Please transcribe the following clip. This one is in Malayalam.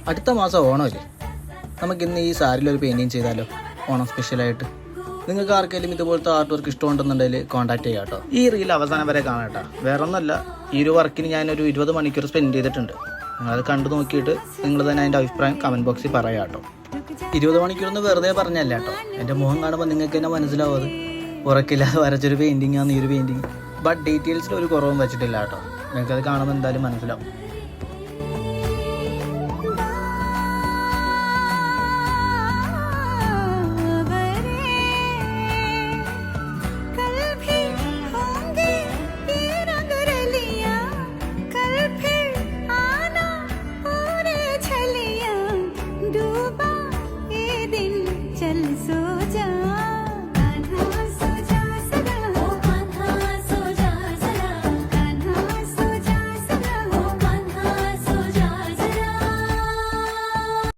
അടുത്ത മാസം ഓണമല്ലേ, നമുക്കിന്ന് ഈ സാരിയിലൊരു പെയിൻറ്റിങ് ചെയ്താലോ, ഓണം സ്പെഷ്യലായിട്ട്. നിങ്ങൾക്ക് ആർക്കെങ്കിലും ഇതുപോലത്തെ ആർട്ട് വർക്ക് ഇഷ്ടമുണ്ടെന്നുണ്ടെങ്കിൽ കോൺടാക്ട് ചെയ്യാം കേട്ടോ. ഈ റീൽ അവസാനം വരെ കാണാം കേട്ടോ. വേറെ ഒന്നുമല്ല, ഈ ഒരു വർക്കിന് ഞാനൊരു 20 മണിക്കൂർ സ്പെൻഡ് ചെയ്തിട്ടുണ്ട്. നിങ്ങളത് കണ്ടു നോക്കിയിട്ട് നിങ്ങൾ തന്നെ അതിൻ്റെ അഭിപ്രായം കമൻറ്റ് ബോക്സിൽ പറയാം കേട്ടോ. 20 മണിക്കൂറൊന്ന് വെറുതെ പറഞ്ഞല്ല കേട്ടോ. എൻ്റെ മുഖം കാണുമ്പോൾ നിങ്ങൾക്ക് തന്നെ മനസ്സിലാവും അത് ഉറക്കില്ലാതെ വരച്ചൊരു പെയിൻറ്റിങ്ങാണ് ഈ ഒരു പെയിൻറ്റിങ്. ബട്ട് ഡീറ്റെയിൽസിൽ ഒരു കുറവും വെച്ചിട്ടില്ല കേട്ടോ. നിങ്ങൾക്കത് കാണുമ്പോൾ എന്തായാലും മനസ്സിലാവും.